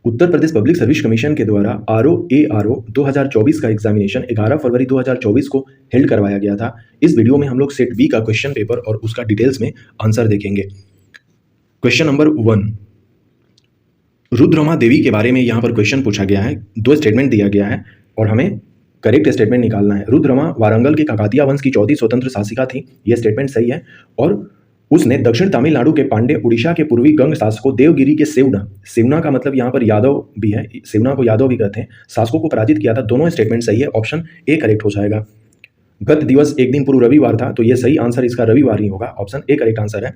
Uttar Pradesh public service commission के द्वारा RO-ARO 2024 का एग्जामिनेशन 11 फरवरी 2024 को हेल्ड करवाया गया था। इस वीडियो में हम लोग सेट बी का क्वेश्चन पेपर और उसका डिटेल्स में आंसर देखेंगे। क्वेश्चन नंबर 1, रुद्रमा देवी के बारे में यहाँ पर क्वेश्चन पूछा गया है। 2 स्टेटमेंट दिया गया है और हमें करेक्ट स्टेटमेंट निकालना है। रुद्रमा वारंगल के काकतीय वंश की चौथी स्वतंत्र शासिका थी, यह स्टेटमेंट सही है। और उसने दक्षिण तमिलनाडु के पांडे, उड़ीसा के पूर्वी गंग शासकों देवगिरी के सेवना का मतलब यहाँ पर यादव भी है, सेवना को यादव भी कहते हैं, शासकों को पराजित किया था। दोनों स्टेटमेंट सही है, ऑप्शन ए करेक्ट हो जाएगा। गत दिवस एक दिन पूर्व रविवार था, तो ये सही आंसर इसका रविवार ही होगा, ऑप्शन ए करेक्ट आंसर है।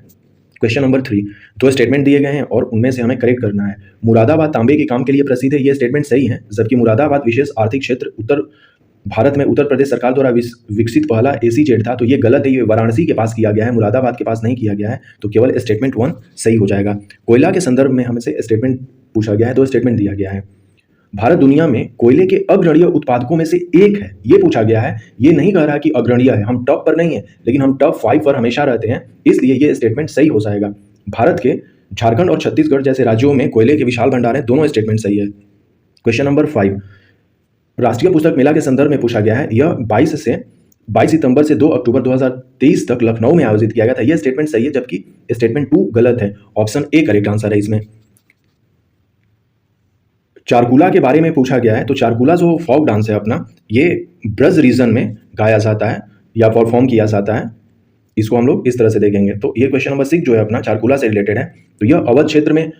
क्वेश्चन नंबर 3, 2 स्टेटमेंट दिए गए हैं और उनमें से हमें करेक्ट करना है। मुरादाबाद तांबे के काम के लिए प्रसिद्ध है, ये स्टेटमेंट सही है। जबकि मुरादाबाद विशेष आर्थिक क्षेत्र उत्तर भारत में उत्तर प्रदेश सरकार द्वारा विकसित पहला एसीजेड था, तो ये गलत है। ये वाराणसी के पास किया गया है, मुरादाबाद के पास नहीं किया गया है, तो केवल स्टेटमेंट 1 सही हो जाएगा। कोयला के संदर्भ में हमसे स्टेटमेंट पूछा गया है, 2 स्टेटमेंट दिया गया है। भारत दुनिया में कोयले के अग्रणीय उत्पादकों में से एक है, ये पूछा गया है। ये नहीं कह रहा कि अग्रणीय है, हम टॉप पर नहीं है, लेकिन हम टॉप 5 पर हमेशा रहते हैं, इसलिए ये स्टेटमेंट सही हो जाएगा। भारत के झारखंड और छत्तीसगढ़ जैसे राज्यों में कोयले के विशाल भंडार हैं, दोनों स्टेटमेंट सही है। क्वेश्चन नंबर 5, राष्ट्रीय पुस्तक मेला के संदर्भ में पूछा गया है। यह 22 सितंबर से 2 अक्टूबर 2023 तक लखनऊ में आयोजित किया गया था, यह स्टेटमेंट सही है। जबकि स्टेटमेंट 2 गलत है, ऑप्शन ए करेक्ट आंसर है इसमें। चारकुला के बारे में पूछा गया है, तो चारकुला जो फोक डांस है अपना, ये ब्रज रीजन में गाया जाता है या परफॉर्म किया जाता है। इसको हम लोग इस तरह से देखेंगे। तो ये क्वेश्चन नंबर 6 जो है अपना चारकुला से रिलेटेड है। तो यह अवध क्षेत्र में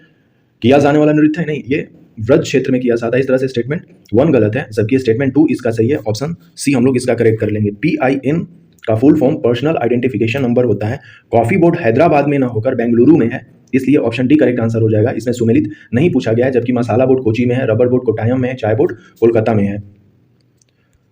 किया जाने वाला नृत्य है, नहीं, ये व्रज क्षेत्र में किया जाता है। इस तरह से स्टेटमेंट 1 गलत है, जबकि स्टेटमेंट 2 इसका सही है, ऑप्शन सी हम लोग इसका करेक्ट कर लेंगे। PIN का full form personal identification number होता है। कॉफी बोर्ड हैदराबाद में ना होकर बेंगलुरु में है, इसलिए ऑप्शन डी करेक्ट आंसर हो जाएगा। इसमें सुमेलित नहीं पूछा गया है, जबकि मसाला बोर्ड कोची में है, रबर बोर्ड कोट्टायम में है, चाय बोर्ड कोलकाता में है।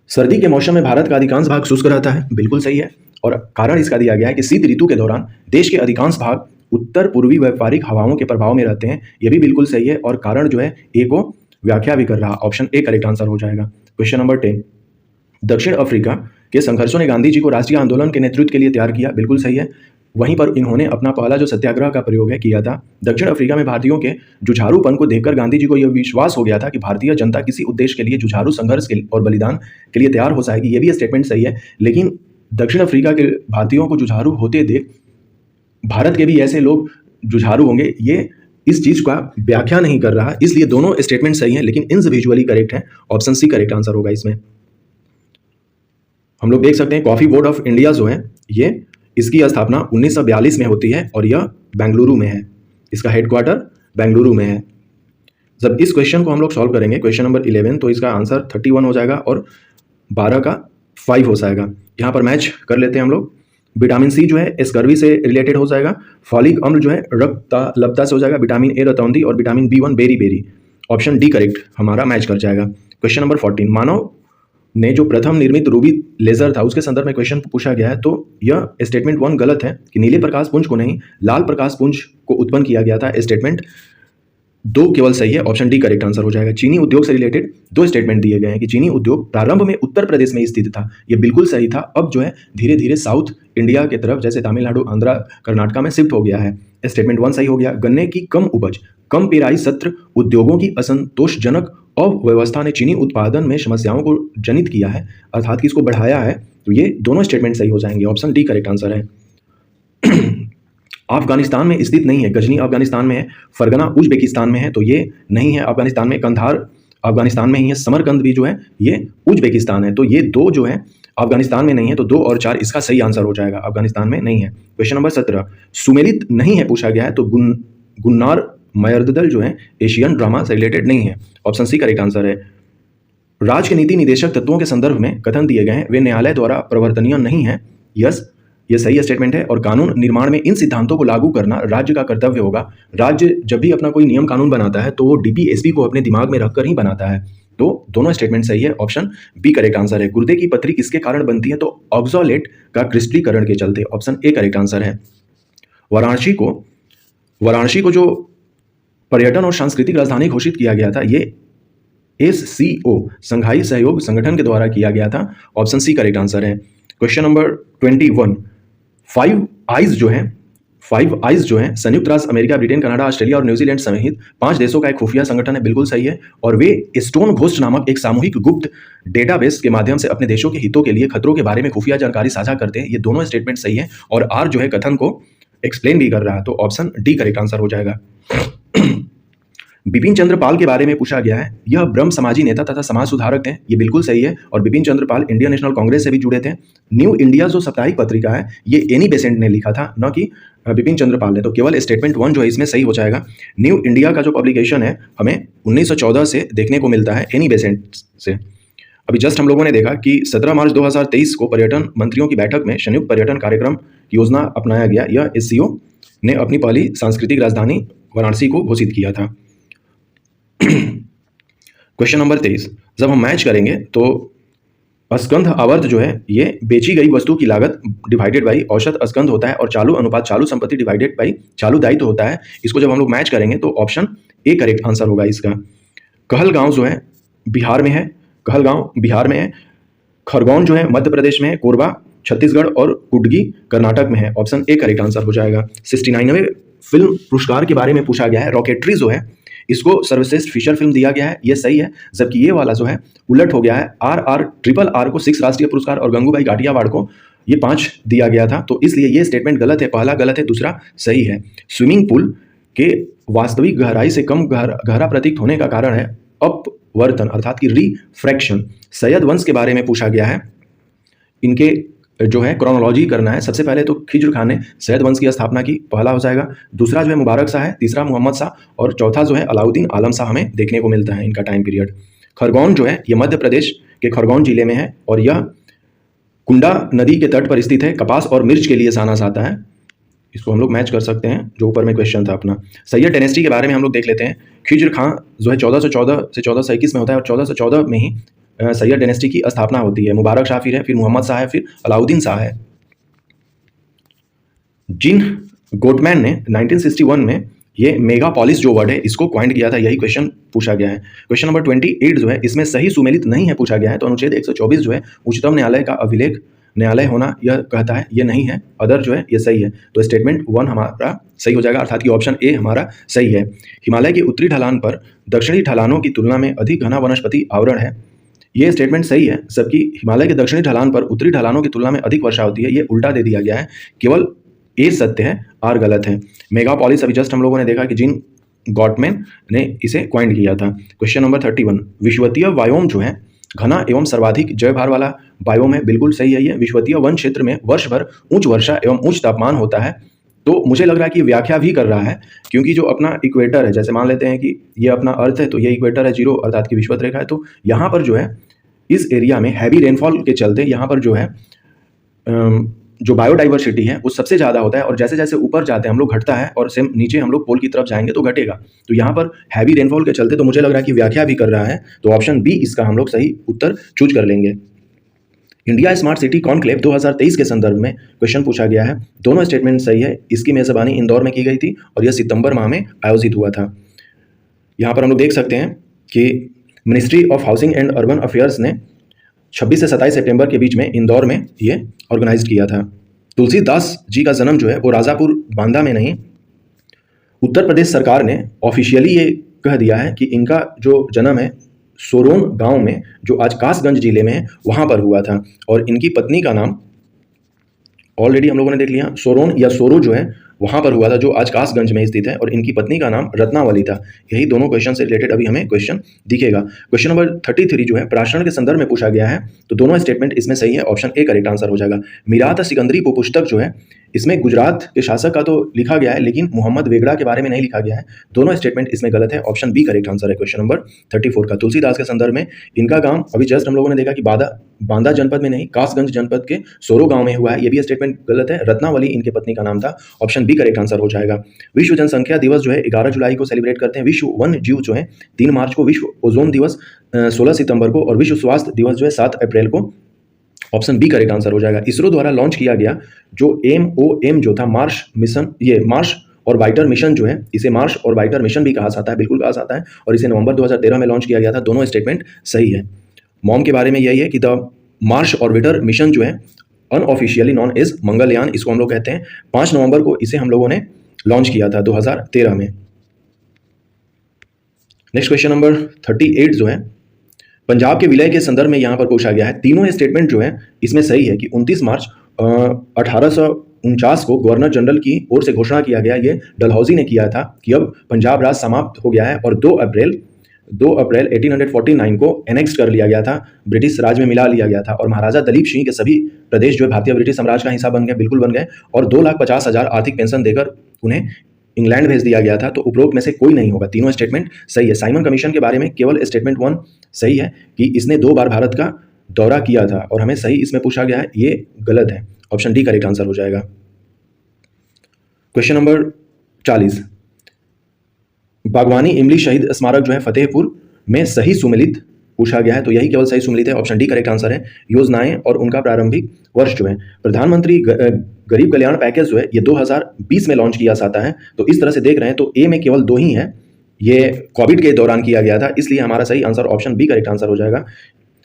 सर्दी के मौसम में भारत का अधिकांश भाग शुष्क रहता है, बिल्कुल सही है। और कारण इसका दिया गया है कि शीत ऋतु के दौरान देश के अधिकांश भाग उत्तर पूर्वी व्यापारिक हवाओं के प्रभाव में रहते हैं, यह भी बिल्कुल सही है। और कारण जो है ए को व्याख्या भी कर रहा, ऑप्शन ए करेक्ट आंसर हो जाएगा। क्वेश्चन नंबर 10, दक्षिण अफ्रीका के संघर्षों ने गांधी जी को राष्ट्रीय आंदोलन के नेतृत्व के लिए तैयार किया, बिल्कुल सही है। वहीं पर इन्होंने अपना पहला जो सत्याग्रह का प्रयोग है किया था। दक्षिण अफ्रीका में भारतीयों के जुझारूपन को देखकर गांधी जी को यह विश्वास हो गया था कि भारतीय जनता किसी उद्देश्य के लिए जुझारू संघर्ष के और बलिदान के लिए तैयार हो जाएगी, ये भी स्टेटमेंट सही है। लेकिन दक्षिण अफ्रीका के भारतीयों को जुझारू होते देख भारत के भी ऐसे लोग जुझारू होंगे, ये इस चीज का व्याख्या नहीं कर रहा, इसलिए दोनों स्टेटमेंट सही हैं, लेकिन इंडिविजुअली करेक्ट है, ऑप्शन सी करेक्ट आंसर होगा इसमें। हम लोग देख सकते हैं कॉफी बोर्ड ऑफ इंडिया जो है, ये इसकी स्थापना 1942 में होती है और यह बेंगलुरु में है, इसका हेडक्वार्टर बेंगलुरु में है। जब इस क्वेश्चन को हम लोग सॉल्व करेंगे, क्वेश्चन नंबर 11, तो इसका आंसर 31 हो जाएगा और 12 का 5 हो जाएगा। यहाँ पर मैच कर लेते हैं हम लोग। विटामिन सी जो है स्कर्वी से रिलेटेड हो जाएगा। फॉलिक अम्ल जो है रक्तलब्धता से हो जाएगा। विटामिन ए रतौंधी और विटामिन B1 बेरी। ऑप्शन डी करेक्ट हमारा मैच कर जाएगा। क्वेश्चन नंबर 14, मानव ने जो प्रथम निर्मित रूबी लेजर था उसके संदर्भ में क्वेश्चन पूछा गया है। तो यह स्टेटमेंट 1 गलत है कि नीले प्रकाश पुंज को नहीं, लाल प्रकाश पुंज को उत्पन्न किया गया था। स्टेटमेंट 2 केवल सही है, ऑप्शन डी करेक्ट आंसर हो जाएगा। चीनी उद्योग से रिलेटेड 2 स्टेटमेंट दिए गए हैं कि चीनी उद्योग प्रारंभ में उत्तर प्रदेश में स्थित था, ये बिल्कुल सही था। अब जो है धीरे धीरे साउथ इंडिया की तरफ जैसे तमिलनाडु, आंध्रा, कर्नाटका में शिफ्ट हो गया है। स्टेटमेंट 1 सही हो गया। गन्ने की कम उपज, कम पेराई सत्र, उद्योगों की असंतोषजनक अव्यवस्था ने चीनी उत्पादन में समस्याओं को जनित किया है, अर्थात कि इसको बढ़ाया है। तो ये दोनों स्टेटमेंट सही हो जाएंगे, ऑप्शन डी करेक्ट आंसर है। अफगानिस्तान में स्थित नहीं है, गजनी अफगानिस्तान में है, फरगना उज्बेकिस्तान में है, तो ये नहीं है अफगानिस्तान में। कंधार अफगानिस्तान में ही है, समरकंद भी जो है ये उज्बेकिस्तान है, तो ये 2 जो है अफगानिस्तान में नहीं है, तो 2 और 4 इसका सही आंसर हो जाएगा, अफगानिस्तान में नहीं है। क्वेश्चन नंबर 17, सुमेलित नहीं है पूछा गया है, तो गुन्नार मयर्दल जो है एशियन ड्रामा से रिलेटेड नहीं है, ऑप्शन सी करेक्ट आंसर है। राज्य के नीति निदेशक तत्वों के संदर्भ में कथन दिए गए हैं, वे न्यायालय द्वारा प्रवर्तनीय नहीं है, यस ये सही स्टेटमेंट है। और कानून निर्माण में इन सिद्धांतों को लागू करना राज्य का कर्तव्य होगा। राज्य जब भी अपना कोई नियम कानून बनाता है तो वो DPSP को अपने दिमाग में रखकर ही बनाता है, तो दोनों स्टेटमेंट सही है, ऑप्शन बी करेक्ट आंसर है। गुर्दे की पथरी किसके कारण बनती है, तो ऑक्सोलेट का क्रिस्टलीकरण के चलते, ऑप्शन ए करेक्ट आंसर है। वाराणसी को जो पर्यटन और सांस्कृतिक राजधानी घोषित किया गया था, ये SCO संघाई सहयोग संगठन के द्वारा किया गया था, ऑप्शन सी करेक्ट आंसर है। क्वेश्चन नंबर 21, 5 आइज जो है फाइव आइज जो है संयुक्त राष्ट्र अमेरिका, ब्रिटेन, कनाडा, ऑस्ट्रेलिया और न्यूजीलैंड सहित 5 देशों का एक खुफिया संगठन है, बिल्कुल सही है। और वे स्टोन घोस्ट नामक एक सामूहिक गुप्त डेटाबेस के माध्यम से अपने देशों के हितों के लिए खतरों के बारे में खुफिया जानकारी साझा करते हैं। ये दोनों स्टेटमेंट सही है और आर जो है कथन को एक्सप्लेन भी कर रहा है, तो ऑप्शन डी करेक्ट आंसर हो जाएगा। बिपिन चंद्र पाल के बारे में पूछा गया है, यह ब्रह्म समाजी नेता तथा समाज सुधारक थे, ये बिल्कुल सही है। और बिपिन चंद्र पाल इंडियन नेशनल कांग्रेस से भी जुड़े थे। न्यू इंडिया जो साप्ताहिक पत्रिका है ये एनी बेसेंट ने लिखा था, न कि बिपिन चंद्र पाल ने, तो केवल स्टेटमेंट 1 जो है इसमें सही हो जाएगा। न्यू इंडिया का जो पब्लिकेशन है हमें 1914 से देखने को मिलता है, एनी बेसेंट से। अभी जस्ट हम लोगों ने देखा कि 17 मार्च 2023 को पर्यटन मंत्रियों की बैठक में संयुक्त पर्यटन कार्यक्रम की योजना अपनाया गया। यह एससीओ ने अपनी पहली सांस्कृतिक राजधानी वाराणसी को घोषित किया था। क्वेश्चन नंबर 23, जब हम मैच करेंगे तो स्कंध आवर्त जो है ये बेची गई वस्तु की लागत डिवाइडेड बाई औसत स्कंध होता है और चालू अनुपात चालू संपत्ति डिवाइडेड बाई चालू दायित्व होता है। इसको जब हम लोग मैच करेंगे तो ऑप्शन ए करेक्ट आंसर होगा इसका। कहलगांव जो है बिहार में है, कहलगांव बिहार में है। खरगोन जो है मध्य प्रदेश में है, कोरबा छत्तीसगढ़ और कुडगी कर्नाटक में है। ऑप्शन ए करेक्ट आंसर हो जाएगा। 69वें फिल्म पुरस्कार के बारे में पूछा गया है। रॉकेटरी जो है इसको सर्वश्रेष्ठ फीचर फिल्म दिया गया है, ये सही है। जबकि ये वाला जो है उलट हो गया है, RRR को 6 राष्ट्रीय पुरस्कार और गंगूबाई गाटियावाड़ को ये 5 दिया गया था, तो इसलिए ये स्टेटमेंट गलत है। पहला गलत है, दूसरा सही है। स्विमिंग पूल के वास्तविक गहराई से कम गहरा प्रतीत होने का कारण है अपवर्तन अर्थात कि रिफ्रैक्शन। सैयद वंश के बारे में पूछा गया है, इनके जो है क्रोनोलॉजी करना है। सबसे पहले तो खिज्र खान ने सैयद वंश की स्थापना की, पहला हो जाएगा। दूसरा जो है मुबारक शाह है, तीसरा मोहम्मद शाह और चौथा जो है अलाउद्दीन आलम शाह हमें देखने को मिलता है इनका टाइम पीरियड। खरगोन जो है ये मध्य प्रदेश के खरगोन जिले में है और यह कुंडा नदी के तट पर स्थित है। कपास और मिर्च के लिए जाना जाता है। इसको हम लोग मैच कर सकते हैं जो ऊपर में क्वेश्चन था अपना। सैयद डायनेस्टी के बारे में हम लोग देख लेते हैं। खिज्र खां जो है 1414 से 1421 में होता है और 1414 में ही सैयद डायनेस्टी की स्थापना होती है। मुबारक शाह फिर है, फिर मोहम्मद शाह है, फिर अलाउद्दीन शाह है। जिन गोटमैन ने 1961 में ये मेगापोलिस जो वर्ड है इसको क्वाइंट किया था, यही क्वेश्चन पूछा गया है। क्वेश्चन नंबर 28 जो है इसमें सही सुमेलित नहीं है पूछा गया है, तो अनुच्छेद 124 जो है उच्चतम न्यायालय का अभिलेख न्यायालय होना यह कहता है, ये नहीं है। अदर जो है ये सही है, तो स्टेटमेंट 1 हमारा सही हो जाएगा, अर्थात कि ऑप्शन ए हमारा सही है। हिमालय की उत्तरी ढलान पर दक्षिणी ढलानों की तुलना में अधिक घना वनस्पति आवरण है, ये स्टेटमेंट सही है। जबकि हिमालय के दक्षिणी ढलान पर उत्तरी ढलानों की तुलना में अधिक वर्षा होती है, ये उल्टा दे दिया गया है। केवल ए सत्य है, आर गलत है। मेगापोलिस अभी जस्ट हम लोगों ने देखा कि जिन गॉटमैन ने इसे क्वाइंट किया था। क्वेश्चन नंबर 31, विश्वतीय वायोम जो है घना एवं सर्वाधिक जय भार वाला वायोम है, बिल्कुल सही है। ये विश्वतीय वन क्षेत्र में वर्ष भर उच्च वर्षा एवं उच्च तापमान होता है, तो मुझे लग रहा है कि व्याख्या भी कर रहा है, क्योंकि जो अपना इक्वेटर है, जैसे मान लेते हैं कि ये अपना अर्थ है तो ये इक्वेटर है 0 अर्थात की विषुवत रेखा है, तो यहाँ पर जो है इस एरिया में हैवी रेनफॉल के चलते यहाँ पर जो है जो बायोडाइवर्सिटी है वो सबसे ज़्यादा होता है, और जैसे जैसे ऊपर जाते हैं हम लोग घटता है और सेम नीचे हम लोग पोल की तरफ जाएंगे तो घटेगा। तो यहाँ पर हैवी रेनफॉल के चलते तो मुझे लग रहा है कि व्याख्या भी कर रहा है, तो ऑप्शन बी इसका हम लोग सही उत्तर चूज कर लेंगे। इंडिया स्मार्ट सिटी कॉन्क्लेव 2023 के संदर्भ में क्वेश्चन पूछा गया है। दोनों स्टेटमेंट सही है। इसकी मेज़बानी इंदौर में की गई थी और यह सितंबर माह में आयोजित हुआ था। यहाँ पर हम लोग देख सकते हैं कि ministry of housing and urban affairs ने 26 से 27 सितंबर के बीच में इंदौर में ये ऑर्गेनाइज किया था। तुलसीदास जी का जन्म जो है वो राजापुर बांदा में नहीं, उत्तर प्रदेश सरकार ने ऑफिशियली ये कह दिया है कि इनका जो जन्म है सोरोन गांव में जो आज कासगंज जिले में है वहाँ पर हुआ था, और इनकी पत्नी का नाम ऑलरेडी हम लोगों ने देख लिया, सोरोन या सोरो जो है वहाँ पर हुआ था जो आज कासगंज में स्थित है, और इनकी पत्नी का नाम रत्नावली था। यही दोनों क्वेश्चन से रिलेटेड अभी हमें क्वेश्चन दिखेगा। क्वेश्चन नंबर 33 जो है प्राशरण के संदर्भ में पूछा गया है, तो दोनों स्टेटमेंट इसमें सही है, ऑप्शन ए करेक्ट आंसर हो जाएगा। मीरात सिकंदरी पुस्तक जो है इसमें गुजरात के शासक का तो लिखा गया है लेकिन मोहम्मद वेगड़ा के बारे में नहीं लिखा गया है, दोनों स्टेटमेंट इसमें गलत है, ऑप्शन बी करेक्ट आंसर है क्वेश्चन नंबर 34 का। तुलसीदास के संदर्भ में इनका गांव अभी जस्ट हम लोगों ने देखा कि बांदा जनपद में नहीं, कासगंज जनपद के सोरो गांव में हुआ है, ये भी स्टेटमेंट गलत है। रत्नावली इनके पत्नी का नाम था, ऑप्शन बी करेक्ट आंसर हो जाएगा। विश्व जनसंख्या दिवस जो है 11 जुलाई को सेलिब्रेट करते हैं। विश्व वन जीव जो है 3 मार्च को, विश्व ओजोन दिवस 16 सितंबर को, और विश्व स्वास्थ्य दिवस जो है 7 अप्रैल को, ऑप्शन बी करेक्ट आंसर हो जाएगा। इसरो द्वारा लॉन्च किया गया जो MOM जो था मार्स मिशन, ये मार्स और वाइटर मिशन जो है, इसे मार्स और वाइटर मिशन भी कहा जाता है, बिल्कुल कहा जाता है, और इसे नवंबर 2013 में लॉन्च किया गया था। दोनों स्टेटमेंट सही है। मॉम के बारे में यही है कि द मार्स ऑर्बिटर मिशन जो है अनऑफिशियली नॉन एज मंगलयान इसको हम लोग कहते हैं। 5 नवंबर को इसे हम लोगों ने लॉन्च किया था 2013 में। नेक्स्ट क्वेश्चन नंबर 38 जो है पंजाब के विलय के संदर्भ में यहाँ पर पूछा गया है। तीनों स्टेटमेंट जो है इसमें सही है कि 29 मार्च 1849 को गवर्नर जनरल की ओर से घोषणा किया गया, ये डलहौजी ने किया था कि अब पंजाब राज समाप्त हो गया है, और 2 अप्रैल 1849 को एनेक्स कर लिया गया था, ब्रिटिश राज में मिला लिया गया था, और महाराजा दलीप सिंह के सभी प्रदेश जो है भारतीय ब्रिटिश साम्राज्य का हिस्सा बन गए, बिल्कुल बन गए, और 2,50,000 आर्थिक पेंशन देकर उन्हें इंग्लैंड भेज दिया गया था। तो उपरोक्त में से कोई नहीं होगा, तीनों स्टेटमेंट सही है। साइमन कमीशन के बारे में केवल स्टेटमेंट 1 सही है कि इसने 2 बार भारत का दौरा किया था, और हमें सही इसमें पूछा गया है, ये गलत है। ऑप्शन डी करेक्ट आंसर हो जाएगा। क्वेश्चन नंबर 40 बागवानी इमली शहीद स्मारक जो है फतेहपुर में सही सुमेलित पूछा गया है, तो यही केवल सही सुमेलित है। ऑप्शन डी करेक्ट आंसर है। योजनाएं और उनका प्रारंभिक वर्ष जो है प्रधानमंत्री गरीब कल्याण पैकेज जो है ये 2020 में लॉन्च किया जाता है। तो इस तरह से देख रहे हैं तो ए में केवल 2 ही है, ये कोविड के दौरान किया गया था, इसलिए हमारा सही answer option B correct answer हो जाएगा।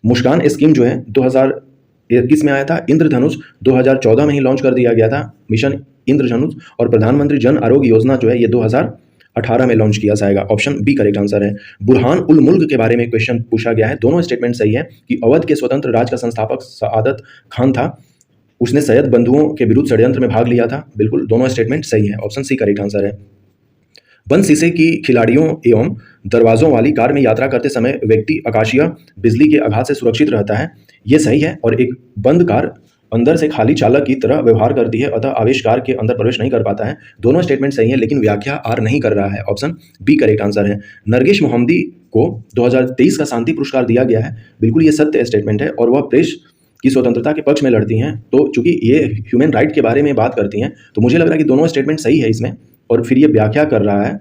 मुस्कान स्कीम जो है 2021 में आया था। इंद्रधनुष 2014 में ही लॉन्च कर दिया गया था, मिशन इंद्रधनुष, और प्रधानमंत्री जन आरोग्य योजना जो है ये 2018 में लॉन्च किया जाएगा। ऑप्शन बी करेक्ट आंसर है। बुरहान उल मुल्क के बारे में क्वेश्चन पूछा गया है। दोनों स्टेटमेंट सही है कि अवध के स्वतंत्र राज्य का संस्थापक सआदत खान था, उसने सैयद बंधुओं के विरुद्ध षड्यंत्र में भाग लिया था, बिल्कुल दोनों स्टेटमेंट सही है। ऑप्शन सी करेक्ट आंसर है। बंद शीशे की खिलाड़ियों एवं दरवाजों वाली कार में यात्रा करते समय व्यक्ति आकाशीय बिजली के आघात से सुरक्षित रहता है, ये सही है। और एक बंद कार अंदर से खाली चालक की तरह व्यवहार करती है, अतः आवेश कार के अंदर प्रवेश नहीं कर पाता है। दोनों स्टेटमेंट सही है, लेकिन व्याख्या आर नहीं कर रहा है। ऑप्शन बी करेक्ट आंसर है। नरगिस मोहम्मदी को 2023 का शांति पुरस्कार दिया गया है, बिल्कुल ये सत्य स्टेटमेंट है, और वह प्रेस की स्वतंत्रता के पक्ष में लड़ती हैं। तो चूंकि ये ह्यूमन राइट के बारे में बात करती हैं, तो मुझे लग रहा है कि दोनों स्टेटमेंट सही है इसमें, और फिर ये व्याख्या कर रहा है,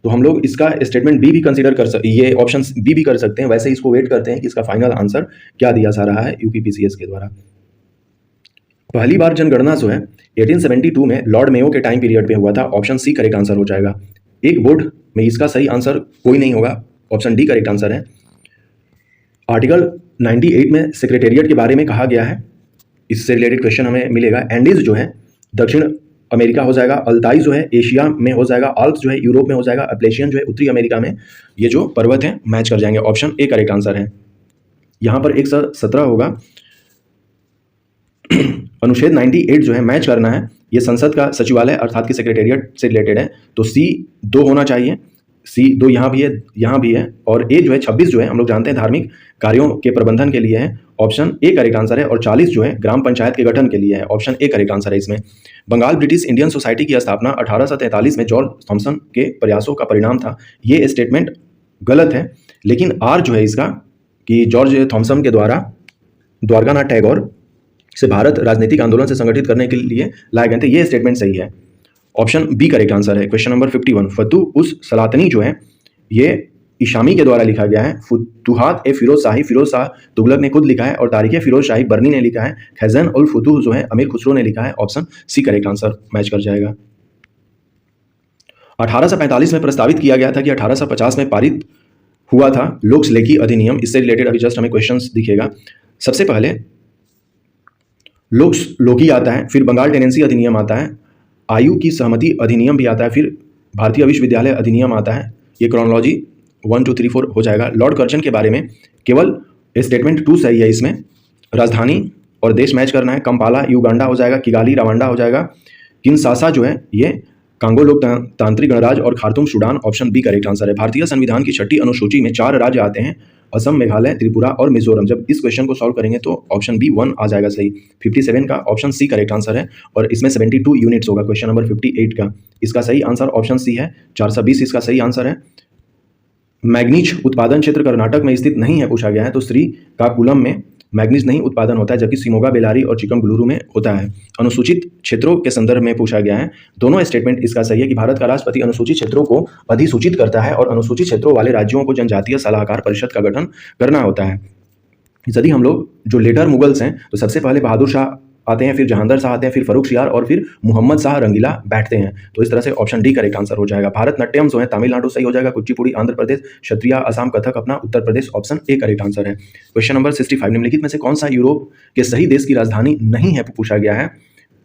तो हम लोग इसका स्टेटमेंट बी भी कंसीडर कर सकते, ये ऑप्शन बी भी कर सकते हैं। वैसे इसको वेट करते हैं कि इसका फाइनल आंसर क्या दिया जा रहा है यूपीपीसीएस के द्वारा। पहली बार जनगणना जो है 1872 में लॉर्ड मेयो के टाइम पीरियड पे हुआ था। ऑप्शन सी करेक्ट आंसर हो जाएगा। एक बोर्ड में इसका सही आंसर कोई नहीं होगा। ऑप्शन डी करेक्ट आंसर है। आर्टिकल 98 में सेक्रेटेरिएट के बारे में कहा गया है, इससे रिलेटेड क्वेश्चन हमें मिलेगा। एंडीज जो है दक्षिण अमेरिका हो जाएगा, अल्ताई जो है एशिया में हो जाएगा, आल्प्स जो है यूरोप में हो जाएगा, एप्लेशियन जो है उत्तरी अमेरिका में। ये जो पर्वत है मैच कर जाएंगे। ऑप्शन ए करेक्ट आंसर है। यहाँ पर 117 होगा। अनुच्छेद 98 जो है मैच करना है, ये संसद का सचिवालय अर्थात कि सेक्रेटेरिएट से रिलेटेड है, तो सी 2 होना चाहिए। सी 2 यहाँ भी है, यहाँ भी है, और ए जो है 26 जो है हम लोग जानते हैं धार्मिक कार्यों के प्रबंधन के लिए है। ऑप्शन ए करेक्ट आंसर है। और 40 जो है ग्राम पंचायत के गठन के लिए है। ऑप्शन ए करेक्ट आंसर है इसमें। बंगाल ब्रिटिश इंडियन सोसाइटी की स्थापना 1843 में जॉर्ज थॉमसन के प्रयासों का परिणाम था, ये स्टेटमेंट गलत है। लेकिन आर जो है इसका कि जॉर्ज थॉमसन के द्वारा द्वारकानाथ टैगोर से भारत राजनीतिक आंदोलन से संगठित करने के लिए लाए गए थे, ये स्टेटमेंट सही है। ऑप्शन बी करेक्ट आंसर है। क्वेश्चन नंबर 51 फतू उस सलातनी जो है ये इशामी के द्वारा लिखा गया है। फुतूहात ए फिरोज शाह तुगलक ने खुद लिखा है, और तारीख फिरोज शाही बर्नी ने लिखा है। खैज़न उल फुतूह जो है अमीर खुसरो ने लिखा है। Option C correct answer match कर जाएगा। 1845 में प्रस्तावित किया गया था कि 1850 में पारित हुआ था लोक्स लेखी अधिनियम, इससे रिलेटेड अभी जस्ट हमें क्वेश्चंस दिखेगा। सबसे पहले लोक्स लोकी आता है, फिर बंगाल टेनेंसी अधिनियम आता है, आयु की सहमति अधिनियम भी आता है, फिर भारतीय विश्वविद्यालय अधिनियम आता है। ये क्रोनोलॉजी 1 2 3 4 हो जाएगा। लॉर्ड कर्जन के बारे में केवल स्टेटमेंट 2 सही है इसमें। राजधानी और देश मैच करना है। कंपाला युगांडा हो जाएगा, किगाली रवांडा हो जाएगा, किनशासा जो है ये कांगो लोकतांत्रिक गणराज्य, और Khartoum Sudan. Option B correct answer है। भारतीय संविधान की 6ठी अनुसूची में 4 राज्य आते हैं, असम, मेघालय, त्रिपुरा और मिजोरम। जब इस क्वेश्चन को सॉल्व करेंगे तो ऑप्शन बी 1 आ जाएगा सही। 57 का ऑप्शन सी करेक्ट आंसर है, और इसमें 72 यूनिट्स होगा क्वेश्चन नंबर 58 का। इसका सही आंसर ऑप्शन सी है। 420 इसका सही आंसर है। मैग्नीज उत्पादन क्षेत्र कर्नाटक में स्थित नहीं है पूछा गया है, तो श्रीकाकुलम में मैग्नीज नहीं उत्पादन होता है, जबकि शिमोगा, बेलारी और चिकमगलुरु में होता है। अनुसूचित क्षेत्रों के संदर्भ में पूछा गया है। दोनों स्टेटमेंट इसका सही है कि भारत का राष्ट्रपति अनुसूचित क्षेत्रों को अधिसूचित करता है, और अनुसूचित क्षेत्रों वाले राज्यों को जनजातीय सलाहकार परिषद का गठन करना होता है। यदि हम लोग जो लेटर मुगल्स हैं, तो सबसे पहले बहादुर शाह आते हैं, फिर जहांदर शाह आते हैं, फिर फर्रुख सियार और फिर मोहम्मद शाह रंगीला बैठते हैं। तो इस तरह से ऑप्शन डी करेक्ट आंसर हो जाएगा। भारतनाट्यम जो है तमिलनाडु सही हो जाएगा, कुचिपुड़ी आंध्र प्रदेश, क्षत्रिया असम, कथक अपना Uttar Pradesh, option A correct answer है। क्वेश्चन नंबर 65, निम्नलिखित में से कौन सा यूरोप के सही देश की राजधानी नहीं है, पूछा गया है।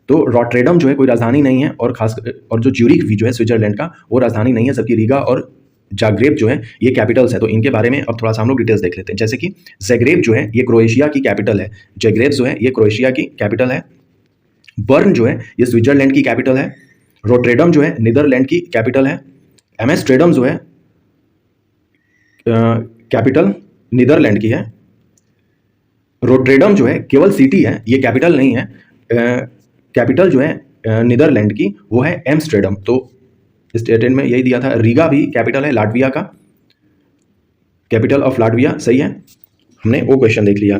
तो रॉटरडेम जो है कोई राजधानी नहीं है, और जो ज्यूरिख भी जो है स्विट्जरलैंड का, वो राजधानी नहीं है, जबकि रीगा और जाग्रेब जो है ये कैपिटल्स है। तो इनके बारे में अब थोड़ा सा हम लोग डिटेल्स देख लेते हैं। जैसे कि ज़ैग्रेब जो है ये क्रोएशिया की कैपिटल है, ज़ैग्रेब जो है ये क्रोएशिया की कैपिटल है। बर्न जो है ये स्विट्जरलैंड की कैपिटल है। रोटरडेम जो है नीदरलैंड की कैपिटल है। एम्स्टर्डम जो है कैपिटल नीदरलैंड की है। रोटरडेम जो है केवल सिटी है, ये कैपिटल नहीं है। कैपिटल जो है नीदरलैंड की वो है एम्स्टर्डम। तो स्टेटमेंट में यही दिया था। रीगा भी कैपिटल है लाटविया का, कैपिटल ऑफ लाटविया, सही है, हमने वो क्वेश्चन देख लिया।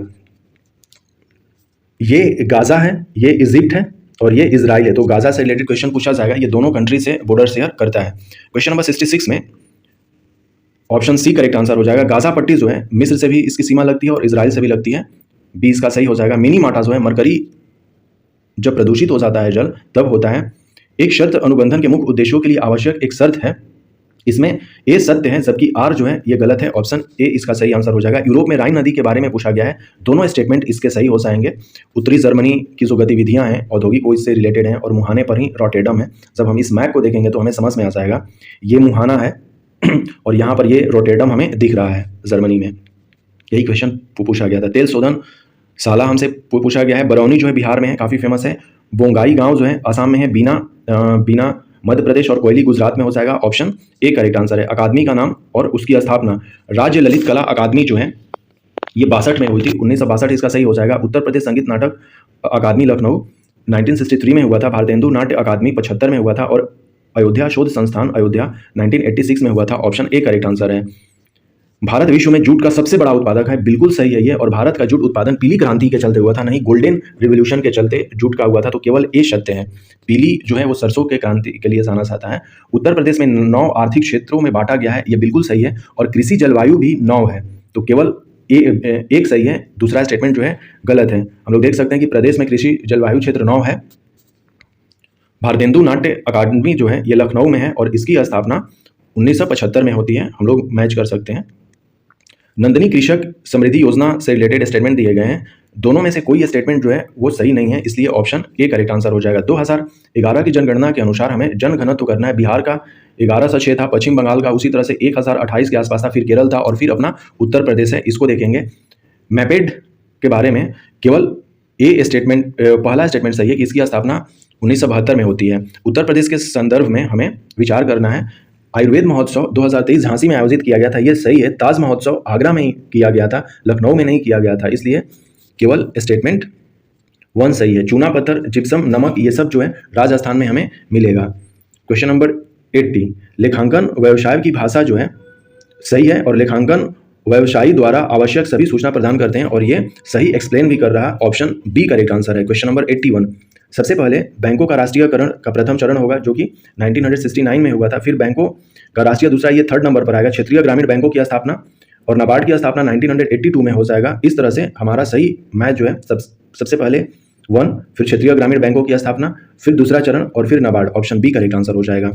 ये गाजा है, ये इजिप्ट है और ये इजराइल है। तो गाजा से रिलेटेड क्वेश्चन पूछा जाएगा, ये दोनों कंट्री से बॉर्डर शेयर करता है। क्वेश्चन नंबर 66 में ऑप्शन सी करेक्ट आंसर हो जाएगा। गाजा पट्टी जो है मिस्र से भी इसकी सीमा लगती है और इजराइल से भी लगती है, बी इसका सही हो जाएगा। मिनी माटा जो है मरकरी जब प्रदूषित हो जाता है जल तब होता है। एक शर्त अनुबंधन के मुख्य उद्देश्यों के लिए आवश्यक एक शर्त है, इसमें ए सत्य है जबकि आर जो है ये गलत है, ऑप्शन ए इसका सही आंसर हो जाएगा। यूरोप में राइन नदी के बारे में पूछा गया है, दोनों स्टेटमेंट इसके सही हो जाएंगे। उत्तरी जर्मनी की जो गतिविधियां हैं औद्योगिक वो इससे रिलेटेड हैं और मुहाने पर ही रॉटरडेम है। जब हम इस मैप को देखेंगे तो हमें समझ में आ जाएगा, ये मुहाना है और यहाँ पर ये रॉटरडेम हमें दिख रहा है जर्मनी में। यही क्वेश्चन पूछा गया था। तेल शोधन शाला हमसे पूछा गया है। बरौनी जो है बिहार में है, काफ़ी फेमस है। बोंगाई गांव जो है आसाम में है। बीना मध्य प्रदेश और कोयली गुजरात में हो जाएगा, ऑप्शन ए करेक्ट आंसर है। अकादमी का नाम और उसकी स्थापना, राज्य ललित कला अकादमी जो है ये 62 में हुई थी, 1962 इसका सही हो जाएगा। उत्तर प्रदेश संगीत नाटक अकादमी लखनऊ 1963 में हुआ था। भारतेंदु नाट्य अकादमी 75 में हुआ था और अयोध्या शोध संस्थान अयोध्या 1986 में हुआ था, ऑप्शन ए करेक्ट आंसर है। भारत विश्व में जूट का सबसे बड़ा उत्पादक है, बिल्कुल सही है ये। और भारत का जूट उत्पादन पीली क्रांति के चलते हुआ था, नहीं गोल्डन रिवोल्यूशन के चलते जूट का हुआ था, तो केवल ए सत्य है। पीली जो है वो सरसों के क्रांति के लिए जाना जाता है। उत्तर प्रदेश में 9 आर्थिक क्षेत्रों में बांटा गया है, ये बिल्कुल सही है। और कृषि जलवायु भी 9 है, तो केवल एक सही है, दूसरा स्टेटमेंट जो है गलत है। हम लोग देख सकते हैं कि प्रदेश में कृषि जलवायु क्षेत्र 9 है। भारतेंदु नाट्य अकादमी जो है ये लखनऊ में है और इसकी स्थापना 1975 में होती है, हम लोग मैच कर सकते हैं। नंदनी कृषक समृद्धि योजना से रिलेटेड स्टेटमेंट दिए गए हैं, दोनों में से कोई स्टेटमेंट जो है वो सही नहीं है, इसलिए ऑप्शन ए करेक्ट आंसर हो जाएगा। 2011 की जनगणना के अनुसार हमें जनघनत्व करना है। बिहार का 1106 था, पश्चिम बंगाल का उसी तरह से 1028 के आसपास था, फिर केरल था और फिर अपना उत्तर प्रदेश है। इसको देखेंगे। मैपेड के बारे में केवल ए स्टेटमेंट, पहला स्टेटमेंट सही है कि इसकी स्थापना 1972 में होती है। उत्तर प्रदेश के संदर्भ में हमें विचार करना है। आयुर्वेद महोत्सव 2023 झांसी में आयोजित किया गया था, ये सही है। ताज महोत्सव आगरा में किया गया था, लखनऊ में नहीं किया गया था, इसलिए केवल स्टेटमेंट 1 सही है। चूना पत्थर, जिप्सम, नमक ये सब जो है राजस्थान में हमें मिलेगा। क्वेश्चन नंबर 80, लेखांकन व्यवसाय की भाषा जो है सही है और लेखांकन व्यवसायी द्वारा आवश्यक सभी सूचना प्रदान करते हैं और ये सही एक्सप्लेन भी कर रहा है, ऑप्शन बी करेक्ट आंसर है। क्वेश्चन नंबर 81, सबसे पहले बैंकों का राष्ट्रीयकरण का प्रथम चरण होगा जो कि 1969 में हुआ था। फिर बैंकों का राष्ट्रीय दूसरा, ये 3rd नंबर पर आएगा। क्षेत्रीय ग्रामीण बैंकों की स्थापना और नाबार्ड की स्थापना 1982 में हो जाएगा। इस तरह से हमारा सही मैच जो है सबसे पहले 1, फिर क्षेत्रीय ग्रामीण बैंकों की स्थापना, फिर दूसरा चरण और फिर NABARD, option B correct answer हो जाएगा।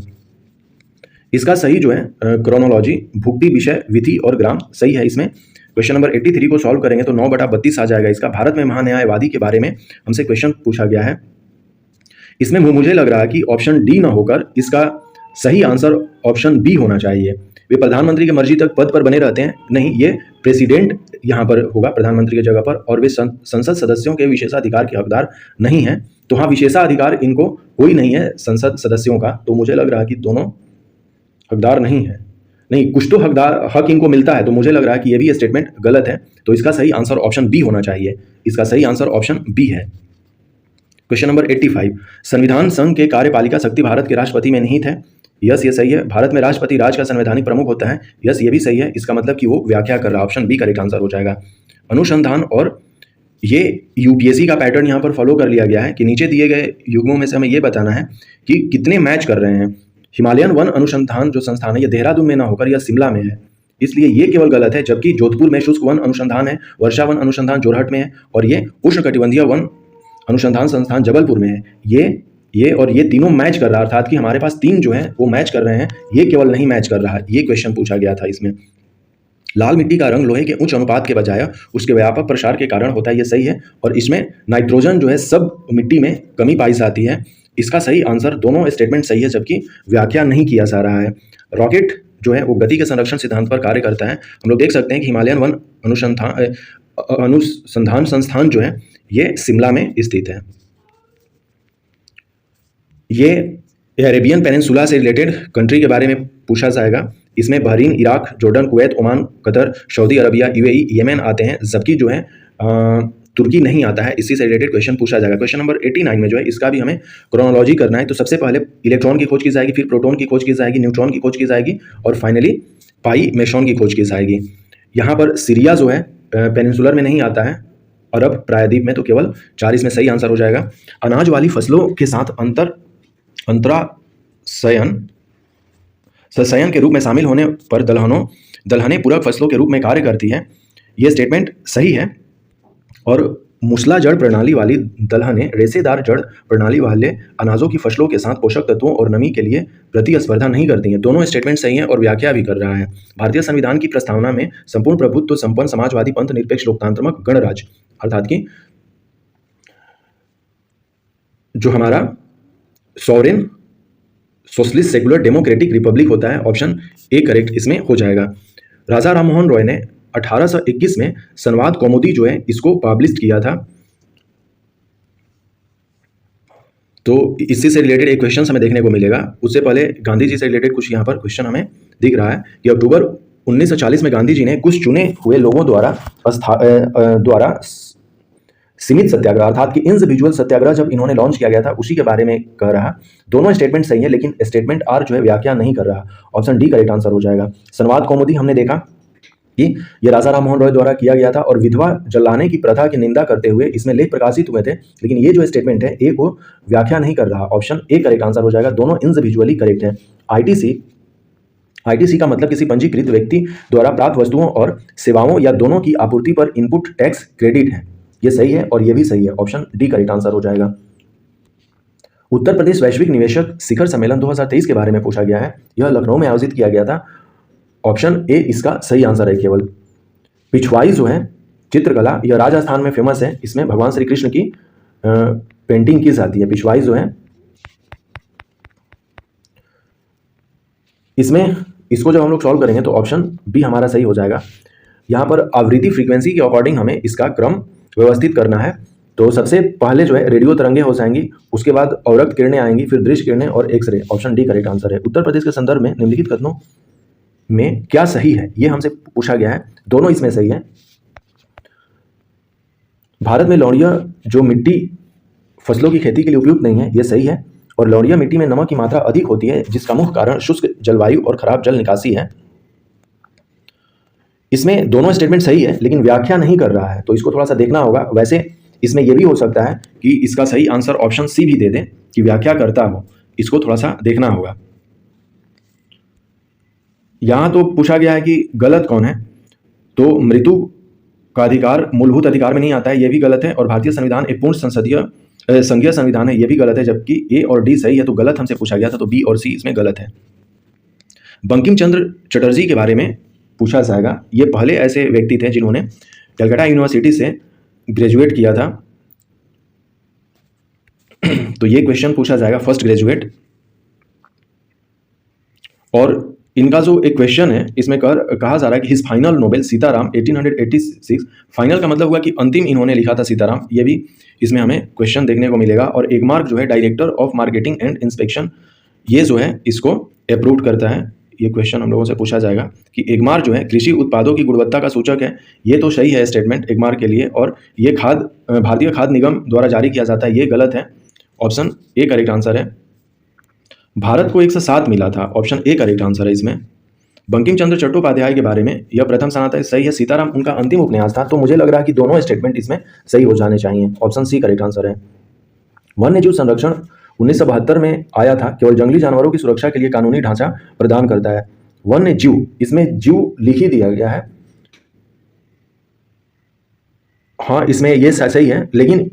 इसका सही जो है क्रोनोलॉजी, भुक्ति, विषय, विधि और ग्राम सही है इसमें। क्वेश्चन नंबर 83 को सॉल्व करेंगे तो 9/32 आ जाएगा इसका। भारत में महान्यायवादी के बारे में हमसे क्वेश्चन पूछा गया है, इसमें मुझे लग रहा है कि ऑप्शन डी ना होकर इसका सही आंसर ऑप्शन बी होना चाहिए। वे प्रधानमंत्री की मर्जी तक पद पर बने रहते हैं, नहीं, ये प्रेसिडेंट यहाँ पर होगा प्रधानमंत्री की जगह पर। और वे संसद सदस्यों के विशेषाधिकार के हकदार नहीं है, तो हाँ विशेषाधिकार इनको कोई नहीं है संसद सदस्यों का, तो मुझे लग रहा है कि दोनों हकदार नहीं है, नहीं कुछ तो हक इनको मिलता है, तो मुझे लग रहा है कि ये भी स्टेटमेंट गलत है, तो इसका सही आंसर ऑप्शन बी होना चाहिए। इसका सही आंसर ऑप्शन बी है। क्वेश्चन नंबर 85, संविधान संघ के कार्यपालिका शक्ति भारत के राष्ट्रपति में निहित है। यस, ये सही है। भारत में राष्ट्रपति राज्य का संवैधानिक प्रमुख होता है। यस, ये भी सही है। इसका मतलब कि वो व्याख्या कर रहा है, ऑप्शन बी करेक्ट आंसर हो जाएगा। अनुसंधान, और ये यूपीएससी का पैटर्न यहाँ पर फॉलो कर लिया गया है कि नीचे दिए गए युग्मों में से हमें ये बताना है कि कितने मैच कर रहे हैं। हिमालयन वन अनुसंधान जो संस्थान है ये देहरादून में ना होकर यह शिमला में है, इसलिए ये केवल गलत है। जबकि जोधपुर में शुष्क वन अनुसंधान है, वर्षा वन अनुसंधान जोरहट में है और ये उष्णकटिबंधीय वन अनुसंधान संस्थान जबलपुर में है। ये और ये तीनों मैच कर रहा है, अर्थात कि हमारे पास 3 जो हैं वो मैच कर रहे हैं, ये केवल नहीं मैच कर रहा है। ये क्वेश्चन पूछा गया था इसमें। लाल मिट्टी का रंग लोहे के उच्च अनुपात के बजाय उसके व्यापक प्रसार के कारण होता है, ये सही है। और इसमें नाइट्रोजन जो है सब मिट्टी में कमी पाई जाती है। इसका सही आंसर, दोनों स्टेटमेंट सही है जबकि व्याख्या नहीं किया जा रहा है। रॉकेट जो है वो गति के संरक्षण सिद्धांत पर कार्य करता है। हम लोग देख सकते हैं कि हिमालयन वन अनुसंधान संस्थान जो है ये शिमला में स्थित है। ये अरेबियन पेनिनसुला से रिलेटेड कंट्री के बारे में पूछा जाएगा। इसमें Bahrain, Iraq, Jordan, Kuwait, Oman, Qatar, Saudi Arabia, UAE, Yemen आते हैं, जबकि जो है तुर्की नहीं आता है। इसी से रिलेटेड क्वेश्चन पूछा जाएगा। क्वेश्चन नंबर 89 में जो है इसका भी हमें क्रोनोलॉजी करना है। तो सबसे पहले इलेक्ट्रॉन की खोज की जाएगी, फिर प्रोटॉन की खोज की जाएगी, न्यूट्रॉन की खोज की जाएगी और फाइनली पाई मेसॉन की खोज की जाएगी। यहाँ पर सीरिया जो है पेनिनसुलर में नहीं आता है, अरब प्रायद्वीप में, तो केवल 4 इसमें सही आंसर हो जाएगा। अनाज वाली फसलों के साथ सशयन के रूप में शामिल होने पर दलहनें पूरक फसलों के रूप में कार्य करती है। ये स्टेटमेंट सही है। और मूसला जड़ प्रणाली वाली दलहनें रेशेदार जड़ प्रणाली वाले अनाजों की फसलों के साथ पोषक तत्वों और नमी के लिए प्रतिस्पर्धा नहीं करती हैं। दोनों स्टेटमेंट सही हैं और व्याख्या भी कर रहा है। भारतीय संविधान की प्रस्तावना में संपूर्ण प्रभुत्व संपन्न समाजवादी पंथ निरपेक्ष लोकतांत्रिक गणराज्य, अर्थात कि जो हमारा sovereign socialist secular democratic Republic होता है, ऑप्शन ए करेक्ट इसमें हो जाएगा। राजा राममोहन रॉय ने 1821 में संवाद कौमुदी जो है इसको पब्लिश किया था। तो इससे से रिलेटेड एक क्वेश्चन हमें देखने को मिलेगा। उससे पहले गांधी जी से रिलेटेड कुछ यहाँ पर क्वेश्चन हमें दिख रहा है कि अक्टूबर 1940 में गांधी जी ने कुछ चुने हुए लोगों द्वारा सीमित सत्याग्रह, अर्थात कि इंडिविजुअल सत्याग्रह जब इन्होंने लॉन्च किया गया था उसी के बारे में कह रहा। दोनों स्टेटमेंट सही है, लेकिन स्टेटमेंट आर जो है व्याख्या नहीं कर रहा। ऑप्शन डी करेक्ट आंसर हो जाएगा। संवाद कौमुदी हमने देखा कि ये राजा राममोहन रॉय द्वारा किया गया था और विधवा जलाने की प्रथा की निंदा करते हुए इसमें लेख प्रकाशित हुए थे, लेकिन ये जो स्टेटमेंट है ए को व्याख्या नहीं कर रहा। ऑप्शन ए करेक्ट आंसर हो जाएगा। दोनों इंडिविजुअली करेक्ट है। आईटीसी का मतलब किसी पंजीकृत व्यक्ति द्वारा प्राप्त वस्तुओं और सेवाओं या दोनों की आपूर्ति पर इनपुट टैक्स क्रेडिट है। ये सही है और ये भी सही है। ऑप्शन डी करेक्ट आंसर हो जाएगा। उत्तर प्रदेश वैश्विक निवेशक शिखर सम्मेलन 2023 के बारे में पूछा गया है। यह लखनऊ में आयोजित किया गया था। ऑप्शन ए इसका सही आंसर है केवल। पिछवाई जो है चित्रकला, यह राजस्थान में फेमस है। इसमें भगवान श्री कृष्ण की पेंटिंग की जाती है। पिछवाई जो है इसमें, इसको जब हम लोग सॉल्व करेंगे तो ऑप्शन बी हमारा सही हो जाएगा। यहाँ पर आवृत्ति फ्रीक्वेंसी के अकॉर्डिंग हमें इसका क्रम व्यवस्थित करना है। तो सबसे पहले जो है रेडियो तरंगे हो जाएंगी, उसके बाद अवरक्त किरणें आएंगी, फिर दृश्य किरणें और x ray. Option D correct answer है। उत्तर प्रदेश के संदर्भ में निम्नलिखित कथनों में क्या सही है, ये हमसे पूछा गया है। दोनों इसमें सही है। भारत में लौड़िया जो मिट्टी फसलों की खेती के लिए उपयुक्त नहीं है, ये सही है। और लौड़िया मिट्टी में नमक की मात्रा अधिक होती है, जिसका मुख्य कारण शुष्क जलवायु और खराब जल निकासी है। इसमें दोनों स्टेटमेंट सही है, लेकिन व्याख्या नहीं कर रहा है, तो इसको थोड़ा सा देखना होगा। वैसे इसमें यह भी हो सकता है कि इसका सही आंसर ऑप्शन सी भी दे दें कि व्याख्या करता हो। इसको थोड़ा सा देखना होगा। यहां तो पूछा गया है कि गलत कौन है, तो मृत्यु का अधिकार मूलभूत अधिकार में नहीं आता है, यह भी गलत है। और भारतीय संविधान एक पूर्ण संघीय संविधान है, यह भी गलत है। जबकि ए और डी सही है, तो गलत हमसे पूछा गया था, तो बी और सी इसमें गलत है। बंकिम चंद्र चटर्जी के बारे में पूछा जाएगा। ये पहले ऐसे व्यक्ति थे जिन्होंने कलकत्ता यूनिवर्सिटी से ग्रेजुएट किया था। तो ये क्वेश्चन पूछा जाएगा, फर्स्ट ग्रेजुएट। और इनका जो एक क्वेश्चन है इसमें कहा जा रहा है कि his final novel Sitaram 1886, final का मतलब हुआ कि अंतिम इन्होंने लिखा था सीताराम। ये भी इसमें हमें क्वेश्चन देखने को मिलेगा। और एक मार्क जो है director of marketing and inspection, ये जो है इसको अप्रूव करता है। ये क्वेश्चन हम लोगों से पूछा जाएगा कि एगमार्क जो है कृषि उत्पादों की गुणवत्ता का सूचक है। ये तो सही है स्टेटमेंट एगमार्क के लिए। और ये भारतीय खाद्य निगम द्वारा जारी किया जाता है, ये गलत है। ऑप्शन ए करेक्ट आंसर है। भारत को 107 मिला था, ऑप्शन ए करेक्ट आंसर है इसमें। बंकिम चंद्र चट्टोपाध्याय के बारे में यह प्रथम सनातन, सही है। सीताराम उनका अंतिम उपन्यास था। तो मुझे लग रहा है कि दोनों स्टेटमेंट इसमें सही हो जाने चाहिए। ऑप्शन सी करेक्ट आंसर है। वन्य जीव संरक्षण 1972 में आया था, केवल जंगली जानवरों की सुरक्षा के लिए कानूनी ढांचा प्रदान करता है। वन्य जीव, इसमें जीव लिख ही दिया गया है। हाँ, इसमें ये सही है, लेकिन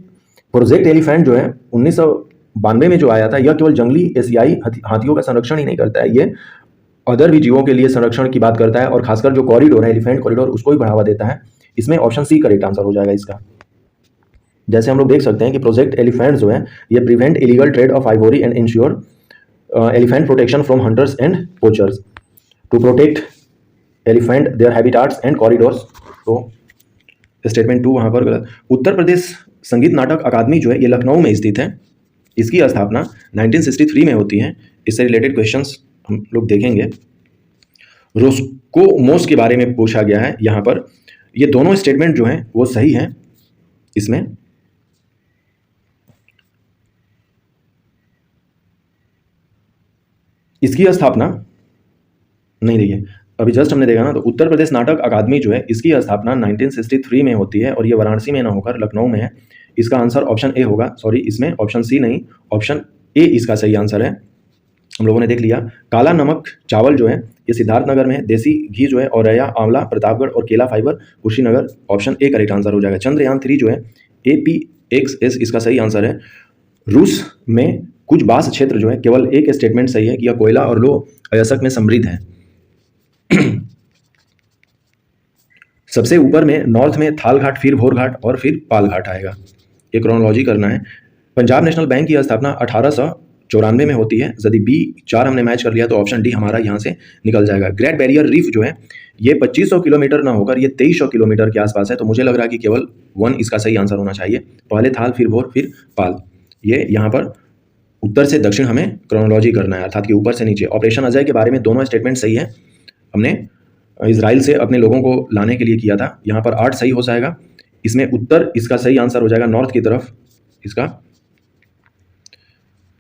प्रोजेक्ट एलिफेंट जो है 1992 में जो आया था, यह केवल जंगली एशियाई हाथियों का संरक्षण ही नहीं करता है, ये अदर भी जीवों के लिए संरक्षण की बात करता है, और खासकर जो कॉरिडोर है एलिफेंट कॉरिडोर उसको भी बढ़ावा देता है। इसमें ऑप्शन सी करेक्ट आंसर हो जाएगा इसका। जैसे हम लोग देख सकते हैं कि प्रोजेक्ट एलिफेंट जो है ये prevent illegal trade of ivory and ensure elephant protection from hunters and poachers to protect elephant their habitats and corridors. तो स्टेटमेंट 2 वहाँ पर गलत। उत्तर प्रदेश संगीत नाटक अकादमी जो है ये लखनऊ में स्थित है। इसकी स्थापना 1963 में होती है। इससे रिलेटेड क्वेश्चंस हम लोग देखेंगे। रोस्कोमोस के बारे में पूछा गया है यहाँ पर। ये दोनों स्टेटमेंट जो हैं वो सही हैं। इसमें इसकी स्थापना नहीं, देखिए अभी जस्ट हमने देखा ना, तो उत्तर प्रदेश नाटक अकादमी जो है इसकी स्थापना 1963 में होती है और ये वाराणसी में ना होकर लखनऊ में है। इसका आंसर ऑप्शन ए होगा। सॉरी, इसमें ऑप्शन सी नहीं, ऑप्शन ए इसका सही आंसर है। हम लोगों ने देख लिया। काला नमक चावल जो है ये सिद्धार्थनगर में है। देसी घी जो है औरैया, आंवला, प्रतापगढ़ और केला fibre Kushinagar. Option A correct answer हो जाएगा। चंद्रयान 3 जो है APXS इसका सही आंसर है। रूस में कुछ बास क्षेत्र जो है केवल एक स्टेटमेंट सही है कि यह कोयला और लोह अयस्क में समृद्ध है। सबसे ऊपर में नॉर्थ में थाल घाट, फिर भोर घाट और फिर पाल घाट आएगा। ये क्रोनोलॉजी करना है। पंजाब नेशनल बैंक की स्थापना 1894 में होती है। यदि B4 हमने मैच कर लिया तो ऑप्शन डी हमारा यहाँ से निकल जाएगा। ग्रेट बैरियर रीफ जो है ये 2500 किलोमीटर ना होकर ये 2300 किलोमीटर के आसपास है। तो मुझे लग रहा है कि केवल 1 इसका सही आंसर होना चाहिए। पहले थाल, फिर भोर, फिर पाल। ये यहाँ पर उत्तर से दक्षिण हमें क्रोनोलॉजी करना है, अर्थात कि ऊपर से नीचे। ऑपरेशन अजय के बारे में दोनों स्टेटमेंट सही है। हमने इजराइल से अपने लोगों को लाने के लिए किया था। यहाँ पर 8 सही हो जाएगा। इसमें उत्तर इसका सही आंसर हो जाएगा नॉर्थ की तरफ इसका।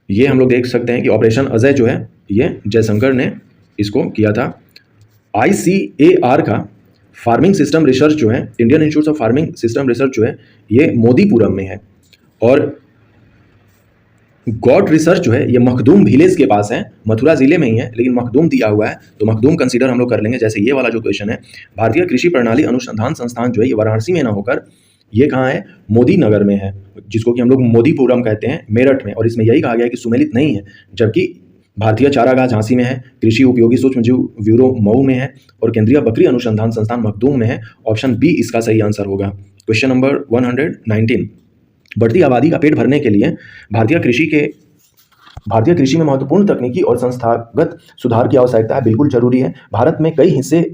ये हम लोग देख सकते हैं कि ऑपरेशन अजय जो है ये जयशंकर ने इसको किया था। ICAR का फार्मिंग सिस्टम रिसर्च जो है, Indian institute of farming system research जो है ये मोदीपुरम में है। और गॉड रिसर्च जो है ये मखदूम विलेज के पास है, मथुरा जिले में ही है, लेकिन मखदूम दिया हुआ है तो मखदूम कंसीडर हम लोग कर लेंगे। जैसे ये वाला जो क्वेश्चन है, भारतीय कृषि प्रणाली अनुसंधान संस्थान जो है ये वाराणसी में ना होकर ये कहाँ है, मोदी नगर में है, जिसको कि हम लोग मोदीपुरम कहते हैं, मेरठ में। और इसमें यही कहा गया है कि सुमेलित नहीं है। जबकि भारतीय चारागाह झांसी में है, कृषि उपयोगी सूक्ष्म जीव ब्यूरो मऊ में है और केंद्रीय बकरी अनुसंधान संस्थान मखदूम में है। ऑप्शन बी इसका सही आंसर होगा। Question number 119। बढ़ती आबादी का पेट भरने के लिए भारतीय कृषि में महत्वपूर्ण तकनीकी और संस्थागत सुधार की आवश्यकता है। बिल्कुल जरूरी है। भारत में कई हिस्से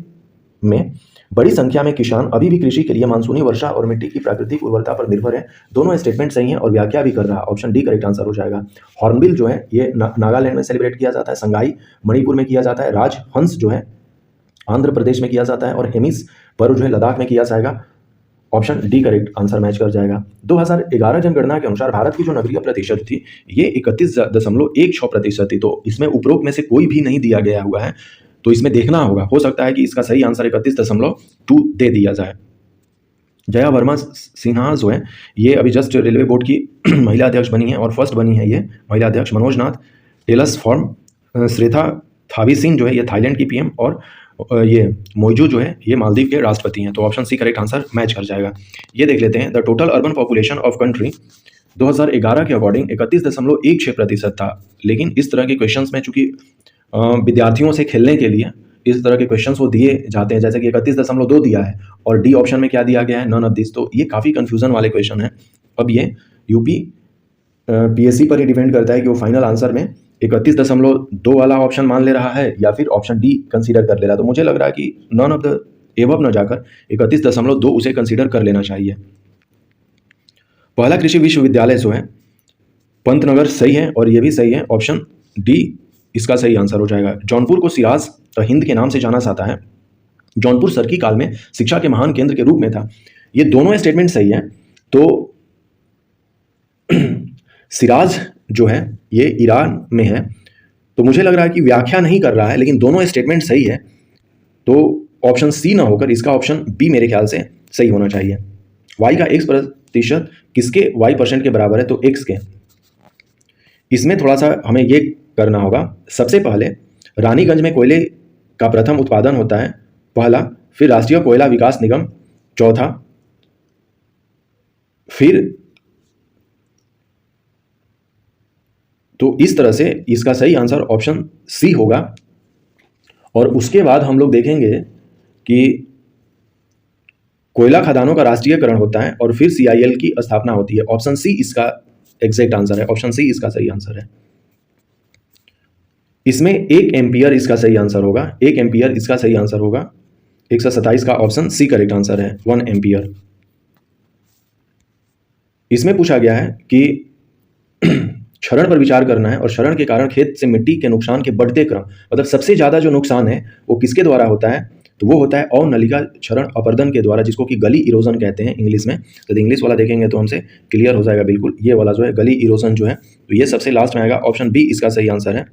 में बड़ी संख्या में किसान अभी भी कृषि के लिए मानसूनी वर्षा और मिट्टी की प्राकृतिक उर्वरता पर निर्भर है। दोनों स्टेटमेंट सही हैं और व्याख्या भी कर रहा है। ऑप्शन डी करेक्ट आंसर हो जाएगा। हॉर्नबिल जो है ये नागालैंड में सेलिब्रेट किया जाता है, संगाई मणिपुर में किया जाता है, राजहंस जो है आंध्र प्रदेश में किया जाता है और हेमिस पर्व जो है लद्दाख में किया जाएगा। Option D correct answer match कर जाएगा। 2011 जनगणना के अनुसार भारत की जो नगरीय प्रतिशत थी ये 31.16% थी। तो इसमें उपरोक्त में से कोई भी नहीं दिया गया हुआ है, तो इसमें देखना होगा। हो सकता है कि इसका सही आंसर 31.2 दे दिया जाए। जया वर्मा सिन्हा जो है ये अभी जस्ट रेलवे बोर्ड की महिला अध्यक्ष बनी है और फर्स्ट बनी है ये महिला अध्यक्ष। मनोज नाथ टेलस फॉर्म श्रेथा थाविसिन जो है ये थाईलैंड की PM और ये मोइजू जो है ये मालदीव के राष्ट्रपति हैं। तो option C correct answer match कर जाएगा। ये देख लेते हैं। The total urban population of country 2011 के अकॉर्डिंग 31.16% था। लेकिन इस तरह के क्वेश्चंस में चूंकि विद्यार्थियों से खेलने के लिए इस तरह के क्वेश्चंस वो दिए जाते हैं, जैसे कि 31.2 दिया है और डी ऑप्शन में क्या दिया गया है, नन ऑफ दिस। तो ये काफ़ी कन्फ्यूजन वाले क्वेश्चन है। अब ये यूपी PSC पर ही डिपेंड करता है कि वो फाइनल आंसर में 31.2 वाला ऑप्शन मान ले रहा है या फिर ऑप्शन डी कंसीडर कर ले रहा है। तो मुझे लग रहा है कि नॉन ऑफ द एबव न जाकर 31.2 उसे कंसीडर कर लेना चाहिए। पहला कृषि विश्वविद्यालय जो है पंतनगर सही है और ये भी सही है। ऑप्शन डी इसका सही आंसर हो जाएगा। जौनपुर को सिराज हिंद के नाम से जाना जाता है। जौनपुर सरकी काल में शिक्षा के महान केंद्र के रूप में था। ये दोनों स्टेटमेंट सही है। तो सिराज जो है ये ईरान में है, तो मुझे लग रहा है कि व्याख्या नहीं कर रहा है, लेकिन दोनों स्टेटमेंट सही है। तो ऑप्शन सी ना होकर इसका ऑप्शन बी मेरे ख्याल से सही होना चाहिए। y का x% किसके y% के बराबर है, तो x के। इसमें थोड़ा सा हमें ये करना होगा। सबसे पहले रानीगंज में कोयले का प्रथम उत्पादन होता है, पहला। फिर राष्ट्रीय कोयला विकास निगम चौथा। फिर तो इस तरह से इसका सही आंसर ऑप्शन सी होगा। और उसके बाद हम लोग देखेंगे कि कोयला खदानों का राष्ट्रीयकरण होता है और फिर CIL की स्थापना होती है। ऑप्शन सी इसका एग्जैक्ट आंसर है, ऑप्शन सी इसका सही आंसर है। इसमें 1 एम्पियर इसका सही आंसर होगा, 1 एम्पियर इसका सही आंसर होगा। 127 का ऑप्शन सी करेक्ट आंसर है, 1 एम्पियर। इसमें पूछा गया है कि क्षरण पर विचार करना है और क्षरण के कारण खेत से मिट्टी के नुकसान के बढ़ते क्रम, मतलब सबसे ज़्यादा जो नुकसान है वो किसके द्वारा होता है, तो वो होता है अवनलिका क्षरण अपर्दन के द्वारा, जिसको कि गली इरोजन कहते हैं इंग्लिश में। तो इंग्लिश वाला देखेंगे तो हमसे क्लियर हो जाएगा बिल्कुल। ये वाला जो है गली इरोजन जो है, तो ये सबसे लास्ट में आएगा, ऑप्शन बी इसका सही आंसर है,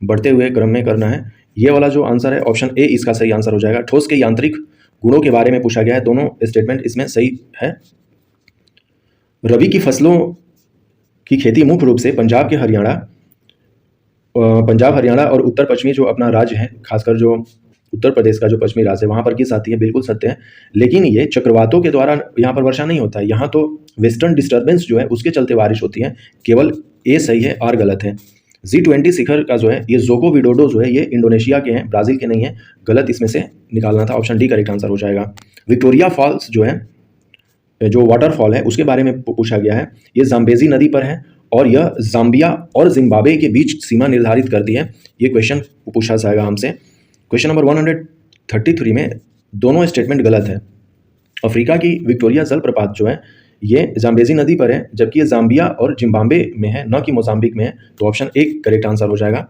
बढ़ते हुए क्रम में करना है। ये वाला जो आंसर है ऑप्शन ए इसका सही आंसर हो जाएगा। ठोस के यांत्रिक गुणों के बारे में पूछा गया है, दोनों स्टेटमेंट इसमें सही है। रबी की फसलों की खेती मुख्य रूप से पंजाब हरियाणा और उत्तर पश्चिमी जो अपना राज्य है, खासकर जो उत्तर प्रदेश का जो पश्चिमी राज्य है वहाँ पर किस आती है, बिल्कुल सत्य है। लेकिन ये चक्रवातों के द्वारा यहाँ पर वर्षा नहीं होता है, यहाँ तो वेस्टर्न डिस्टर्बेंस जो है उसके चलते बारिश होती है। केवल ए सही है, आर गलत है। G20 शिखर का जो है ये जोको विडोडो जो है ये इंडोनेशिया के हैं, ब्राज़ील के नहीं है, गलत इसमें से निकालना था, ऑप्शन डी करेक्ट आंसर हो जाएगा। विक्टोरिया फॉल्स जो है, जो वाटरफॉल है उसके बारे में पूछा गया है, ये जाम्बेजी नदी पर है और यह जाम्बिया और जिम्बाब्वे के बीच सीमा निर्धारित करती है। ये क्वेश्चन पूछा जाएगा हमसे। क्वेश्चन नंबर 133 में दोनों स्टेटमेंट गलत है। अफ्रीका की विक्टोरिया जलप्रपात जो है ये जाम्बेजी नदी पर है, जबकि ये जाम्बिया और जिम्बाब्वे में है, न कि मोजाम्बिक में है, तो ऑप्शन ए करेक्ट आंसर हो जाएगा।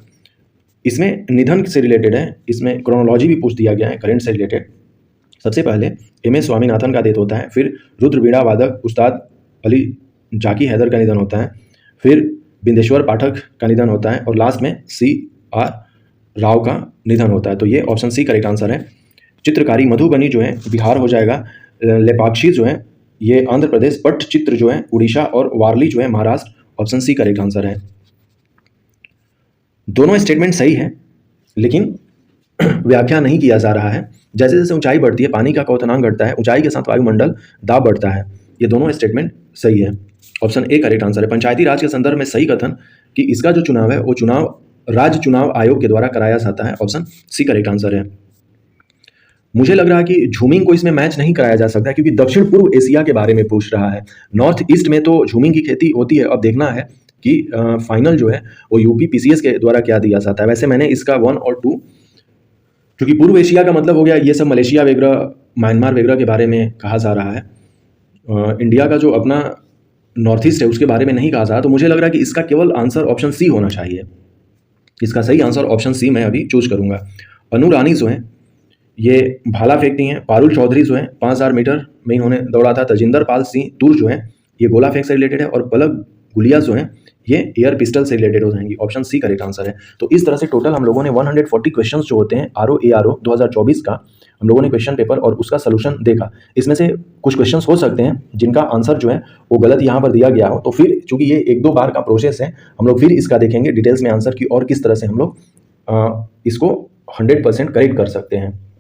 इसमें निधन से रिलेटेड है, इसमें क्रोनोलॉजी भी पूछ दिया गया है करंट से रिलेटेड। सबसे पहले MS स्वामीनाथन का डेथ होता है, फिर रुद्र वीणा वादक उस्ताद अली जाकी हैदर का निधन होता है, फिर बिंदेश्वर पाठक का निधन होता है और लास्ट में CR राव का निधन होता है। तो ये ऑप्शन सी करेक्ट आंसर है। चित्रकारी मधुबनी जो है बिहार हो जाएगा, लेपाक्षी जो है ये आंध्र प्रदेश, पट्टचित्र जो है उड़ीसा और वारली जो है Maharashtra, option C correct answer है। दोनों स्टेटमेंट सही है लेकिन व्याख्या नहीं किया जा रहा है। जैसे जैसे ऊंचाई बढ़ती है पानी का क्वथनांक घटता है, ऊंचाई के साथ वायुमंडल दाब बढ़ता है। ये दोनों स्टेटमेंट सही है, ऑप्शन ए करेक्ट आंसर है। पंचायती राज के संदर्भ में सही कथन कि इसका जो चुनाव है वो चुनाव राज्य चुनाव आयोग के द्वारा कराया जाता है, ऑप्शन सी करेक्ट आंसर है। मुझे लग रहा है कि झूमिंग को इसमें मैच नहीं कराया जा सकता क्योंकि दक्षिण पूर्व एशिया के बारे में पूछ रहा है। नॉर्थ ईस्ट में तो झूमिंग की खेती होती है। अब देखना है कि फाइनल जो है वो UP PCS के द्वारा क्या दिया जाता है। वैसे मैंने इसका 1 और 2, क्योंकि पूर्व एशिया का मतलब हो गया ये सब मलेशिया वगैरह, म्यांमार वगैरह के बारे में कहा जा रहा है, इंडिया का जो अपना नॉर्थ ईस्ट है उसके बारे में नहीं कहा जा रहा। तो मुझे लग रहा है कि इसका केवल आंसर ऑप्शन सी होना चाहिए। इसका सही आंसर ऑप्शन सी मैं अभी चूज करूंगा। अनु रानी जो है ये भाला फेंकती हैं। पारुल चौधरी जो है 5000 मीटर में इन्होंने दौड़ा था। तजिंदर पाल सिंह तुर जो है ये गोला फेंक से रिलेटेड है और पलक गुलिया जो है ये एयर पिस्टल से रिलेटेड हो जाएंगी, ऑप्शन सी करेक्ट आंसर है। तो इस तरह से टोटल हम लोगों ने 140 क्वेश्चंस जो होते हैं RO 2024 का हम लोगों ने क्वेश्चन पेपर और उसका सोल्यूशन देखा। इसमें से कुछ क्वेश्चंस हो सकते हैं जिनका आंसर जो है वो गलत यहाँ पर दिया गया हो, तो फिर चूंकि ये 1-2 बार का प्रोसेस है हम लोग फिर इसका देखेंगे डिटेल्स में आंसर की और किस तरह से हम लोग इसको 100% करेक्ट कर सकते हैं।